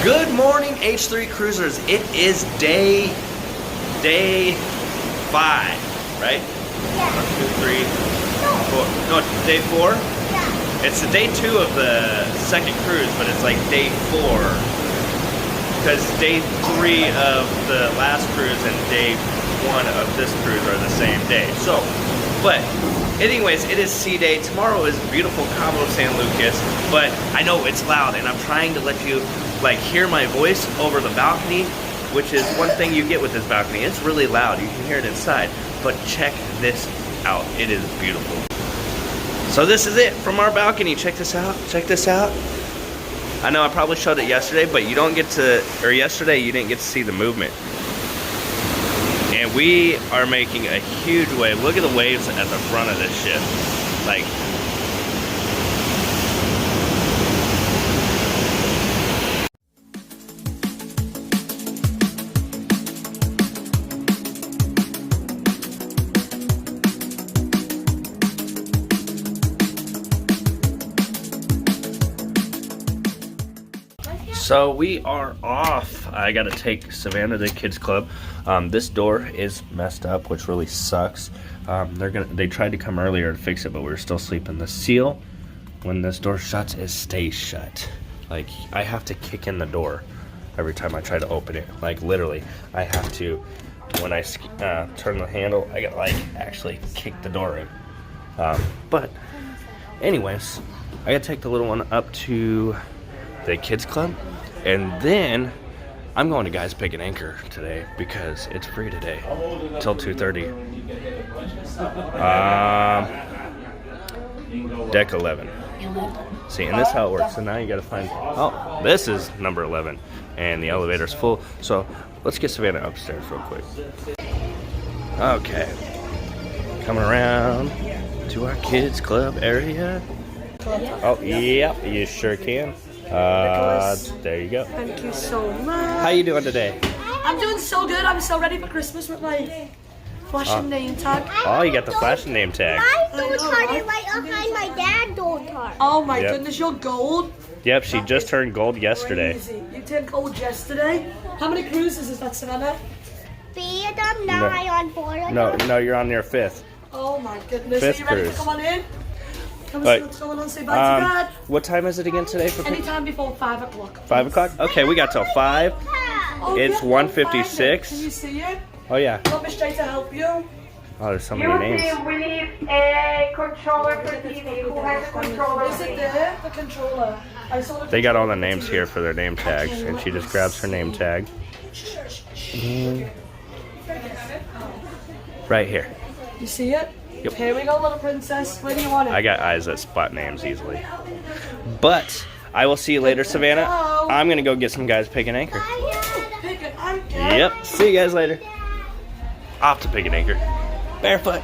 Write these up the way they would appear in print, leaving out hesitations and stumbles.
Good morning, H3 Crewzers. It is day 5, right? Yeah. 1, 2, 3, 4. No, day 4? Yeah. It's the day 2 of the second cruise, but it's like day 4. Because day 3 of the last cruise and day 1 of this cruise are the same day. So, but anyways, it is sea day. Tomorrow is beautiful Cabo San Lucas, but I know it's loud and I'm trying to let you like hear my voice over the balcony, which is one thing you get with this balcony. It's really loud. You can hear it inside, but check this out. It is beautiful. So this is it from our balcony. Check this out. Check this out. I know I probably showed it yesterday, but you don't get to, or yesterday you didn't get to see the movement. And we are making a huge wave. Look at the waves at the front of this ship. Like, so we are off. I gotta take Savannah to the kids club. This door is messed up, which really sucks. They tried to come earlier to fix it, but we were still sleeping. The seal, when this door shuts, it stays shut. Like, I have to kick in the door every time I try to open it. Like, literally, I have to, when I turn the handle, I gotta like actually kick the door in. But anyways, I gotta take the little one up to the kids club. And then I'm going to Guys Pick an Anchor today because it's free today till 2:30. Deck 11. See, and this is how it works. So now you got to find. Oh, this is number 11, and the elevator's full. So let's get Savannah upstairs real quick. Okay, coming around to our kids club area. Oh, yep, you sure can. There you go. Thank you so much. How you doing today? I'm doing so good. I'm so ready for Christmas with my flashing name tag. Oh, you got the flashing name tag. My door card is right behind my dad's door card. Oh my Yep. goodness, you're gold. Yep, she just turned gold yesterday. Crazy. You turned gold yesterday. How many cruises is that, Savannah? 3 of them, now I on 4 of No, them. no, you're on your 5th. Oh my goodness. Fifth Are you ready cruise. to come on in? Come and Right. see what's going on. Say bye to Dad. What time is it again today? For Anytime before 5 o'clock. 5 o'clock? Okay, we got till 5. Oh, It's yeah, 1:56. Can you see it? Oh yeah. Want me straight to help you? Oh, there's so many names. We need a controller for TV. Who has a controller? Is it there? The controller. I saw the They got all the names here for their name tags, and she just grabs her name tag. And right here. You see it? Yep. Here we go, little princess. Where do you want it? I got eyes that spot names easily. But I will see you later, Savannah. I'm gonna go get some Guys Pick an Anchor. Pick an anchor. Yep. See you guys later. Off to Pick an Anchor. Barefoot.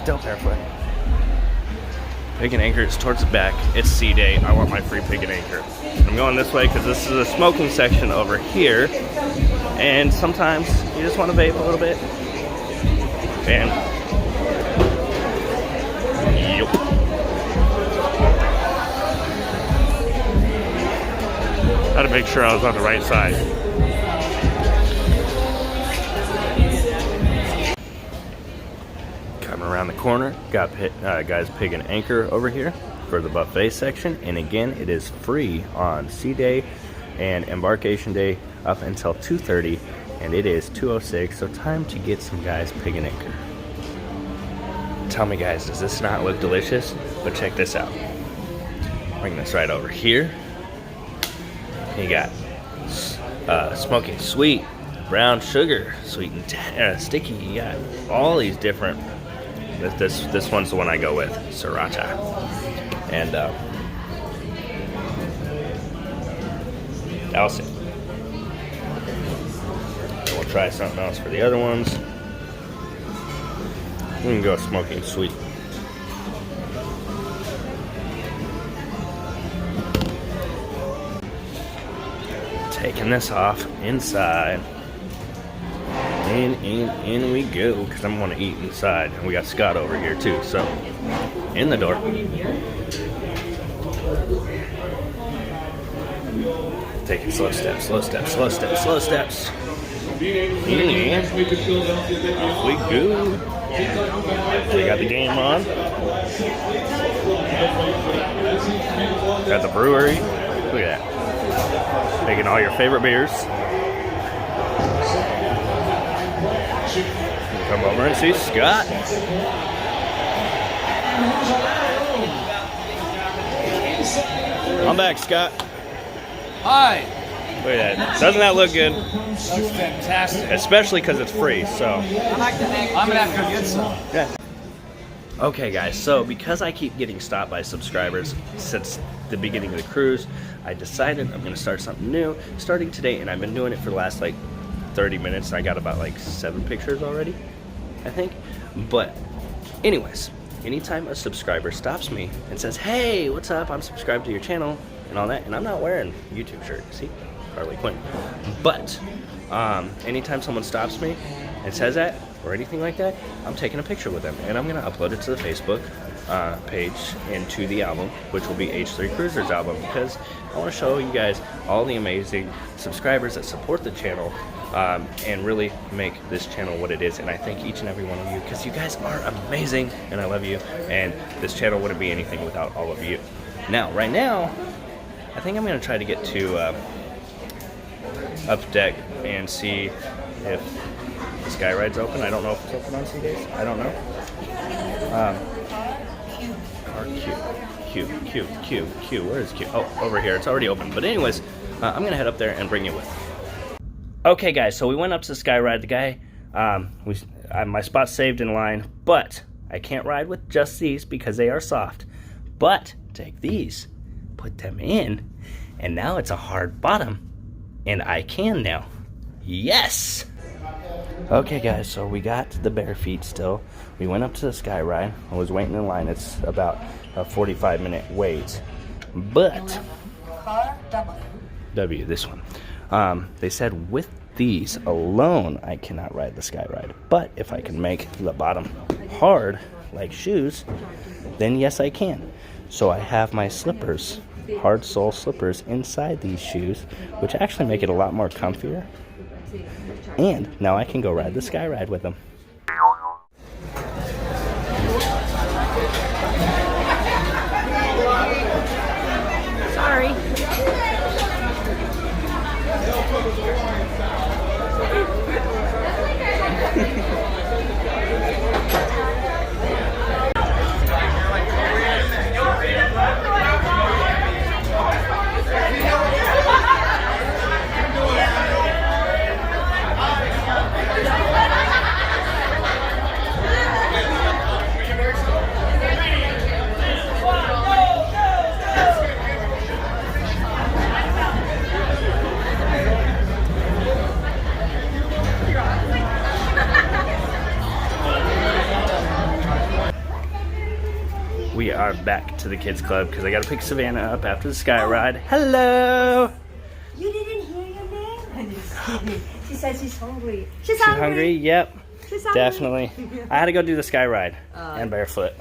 Still barefoot. Pick an Anchor is towards the back. It's sea day. I want my free Pick an Anchor. I'm going this way because this is a smoking section over here. And sometimes you just want to vape a little bit. And yep. Had to make sure I was on the right side. Coming around the corner, got Guys Pick an Anchor over here for the buffet section. And again, it is free on sea day and embarkation day up until 2:30. And it is 2:06, so time to get some Guys Pick an Anchor. Tell me guys, does this not look delicious? But check this out. Bring this right over here. You got smoking sweet, brown sugar, sweet and sticky. You got all these different. This one's the one I go with, sriracha. And that's it. We'll try something else for the other ones. We can go smoking sweet. Taking this off inside. In we go, because I'm going to eat inside. And we got Scott over here too, so in the door. Taking slow steps, slow steps, slow steps, slow steps. And off we go. We got the game on. Got the brewery. Look at that. Making all your favorite beers. Come over and see Scott. I'm back, Scott. Hi. Look at that. Doesn't that look good? Looks fantastic. Especially because it's free, so. I'm gonna have to go get some. Yeah. Okay, guys, so because I keep getting stopped by subscribers since the beginning of the cruise, I decided I'm gonna start something new starting today, and I've been doing it for the last like 30 minutes. I got about like 7 pictures already, I think. But anyways, anytime a subscriber stops me and says, hey, what's up, I'm subscribed to your channel and all that, and I'm not wearing a YouTube shirt, see, Harley Quinn. But anytime someone stops me and says that or anything like that, I'm taking a picture with them and I'm gonna upload it to the Facebook page and to the album, which will be H3 Crewzers album, because I want to show you guys all the amazing subscribers that support the channel and really make this channel what it is. And I thank each and every one of you, because you guys are amazing and I love you, and this channel wouldn't be anything without all of you. Now, right now, I think I'm going to try to get to up deck and see if the sky ride's open. I don't know if it's open on C days. I don't know. Q. Where is Q? Oh, over here. It's already open. But anyways, I'm going to head up there and bring you with. Okay, guys, so we went up to the sky ride. The guy, my spot's saved in line, but I can't ride with just these because they are soft. But take these, put them in, and now it's a hard bottom, and I can now. Yes! Okay, guys, so we got the bare feet still. We went up to the sky ride. I was waiting in line. It's about a 45-minute wait. But W, this one. They said with these alone, I cannot ride the sky ride. But if I can make the bottom hard, like shoes, then yes, I can. So I have my slippers, hard sole slippers inside these shoes, which actually make it a lot more comfier. And now I can go ride the sky ride with them. Sorry. We are back to the kids club because I got to pick Savannah up after the sky ride. Hello! You didn't hear your name? She said she's hungry. She's Hungry? Yep. She's hungry. Definitely. I had to go do the sky ride and barefoot.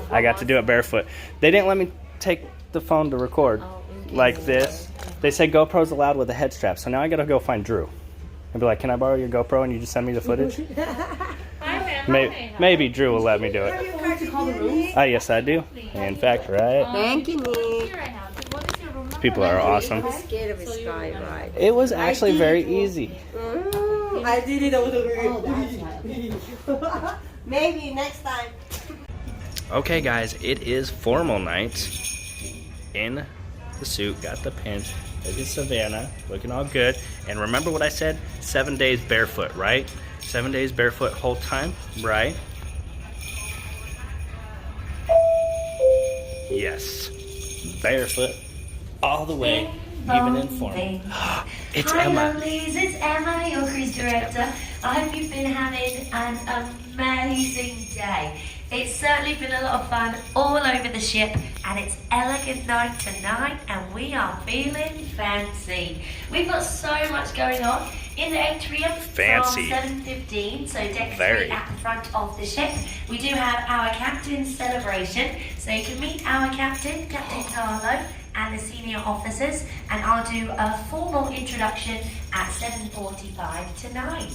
I got to do it barefoot. They didn't let me take the phone to record like this. They said GoPro's allowed with a head strap, so now I got to go find Drew and be like, can I borrow your GoPro and you just send me the footage? Maybe Drew will let me do it. Yes, I do. In fact, right? Thank you, Nick. People are awesome. I'm scared of a sky ride. It was actually very easy. I did it over. Maybe next time. Okay, guys, it is formal night. In the suit, got the pinch. This is Savannah, looking all good. And remember what I said? 7 days barefoot, right? 7 days barefoot whole time, right? Yes. Barefoot all the way, even in formal. It's Hi, Emma. lovelies, it's Emma, your cruise director. I hope you've been having an amazing day. It's certainly been a lot of fun all over the ship, and it's elegant night tonight, and we are feeling fancy. We've got so much going on in the atrium Fancy. from 7:15, so deck Very. 3 at the front of the ship. We do have our captain's celebration, so you can meet our captain, Captain Carlo, and the senior officers, and I'll do a formal introduction at 7:45 tonight.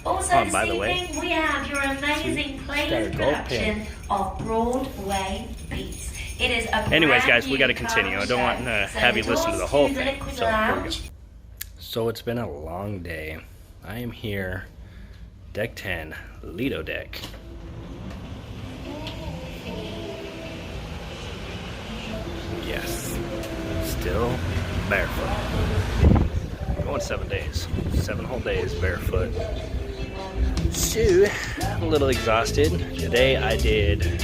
Also this by the evening, way, we have your amazing playlist production of Broadway Beats. It is a anyways, brand guys, we got to new continue. I don't show. want to So have you the listen to doors the whole to the thing. Liquid So, here we go. Lounge. So it's been a long day. I am here, deck 10, Lido deck. Yes, still barefoot. Going 7 days, 7 whole days barefoot. So, I'm a little exhausted. Today I did,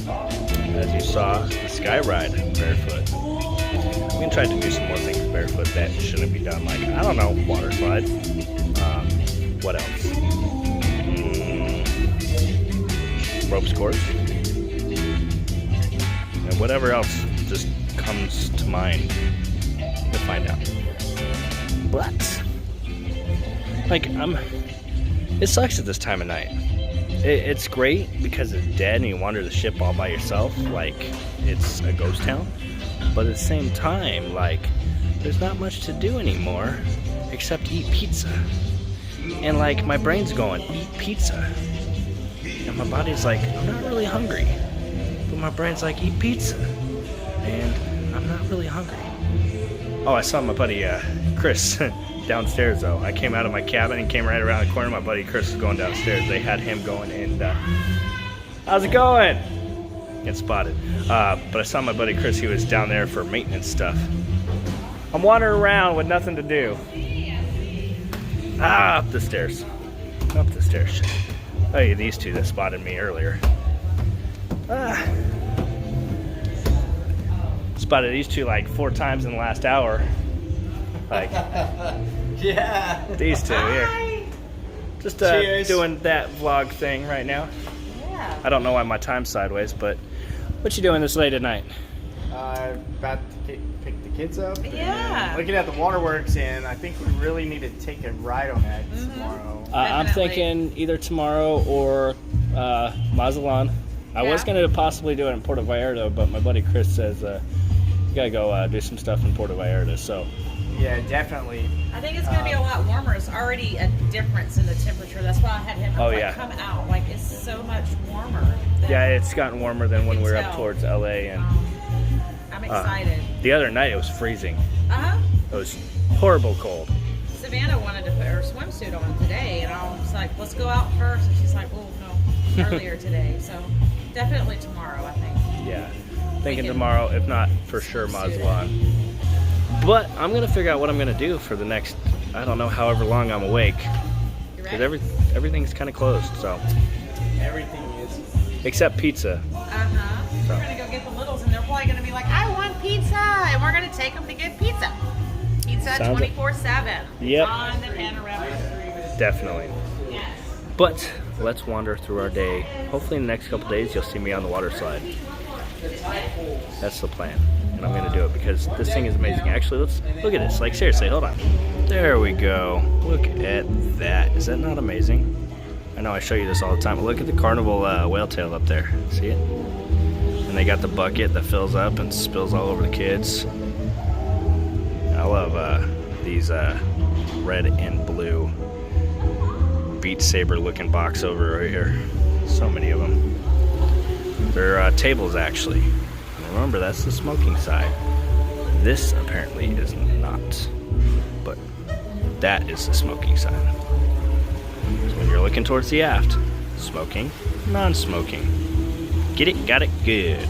as you saw, the sky ride barefoot. I'm gonna try to do some more things barefoot that shouldn't be done, like, I don't know, water slide. What else? Ropes course. And whatever else just comes to mind, we'll find out. But, like, it sucks at this time of night. It's great because it's dead and you wander the ship all by yourself, like it's a ghost town. But at the same time, like, there's not much to do anymore except eat pizza. And like, my brain's going, eat pizza. And my body's like, I'm not really hungry. But my brain's like, eat pizza. And I'm not really hungry. Oh, I saw my buddy Chris downstairs though. I came out of my cabin and came right around the corner. My buddy Chris was going downstairs. They had him going, and how's it going? Get spotted. But I saw my buddy Chris. He was down there for maintenance stuff. I'm wandering around with nothing to do. Up the stairs. Up the stairs. Oh, yeah, these two that spotted me earlier. Spotted these two like 4 times in the last hour. Like, Yeah. these two here. Just doing that vlog thing right now. Yeah. I don't know why my time's sideways, but what you doing this late at night? About to pick the kids up. and Yeah. Looking at the waterworks, and I think we really need to take a ride on that tomorrow. I'm thinking either tomorrow or Mazatlan. I was going to possibly do it in Puerto Vallarta, but my buddy Chris says you got to go do some stuff in Puerto Vallarta, so. Yeah, definitely. I think it's going to be a lot warmer. It's already a difference in the temperature. That's why I had him come out. Like, it's so much warmer. Yeah, it's gotten warmer than when we were up tell. towards LA, and I'm excited. the other night it was freezing. Uh-huh. It was horrible cold. Savannah wanted to put her swimsuit on today, and I was like, let's go out first. And she's like, well, no, earlier today. So definitely tomorrow, I think. Yeah, thinking tomorrow, if not for sure Mazatlan. But I'm going to figure out what I'm going to do for the next, I don't know, however long I'm awake. You Because ready? everything's kind of closed, so. Everything is. Except pizza. Uh-huh. So. We're going to go get the littles, and they're probably going to be like, I want pizza. And we're going to take them to get pizza. Pizza Sounds 24/7. Yep. On the Panorama. Definitely. Yes. But let's wander through our day. Hopefully in the next couple days you'll see me on the water slide. That's the plan. And I'm going to do it because this thing is amazing. Actually, let's look at this. Like, seriously, hold on. There we go. Look at that. Is that not amazing? I know I show you this all the time. But look at the Carnival whale tail up there. See it? And they got the bucket that fills up and spills all over the kids. I love these red and blue Beat Saber looking box over right here. So many of them. They're tables actually. Remember, that's the smoking side. This apparently is not, but that is the smoking side. So when you're looking towards the aft, smoking, non-smoking. Get it? Got it? Good.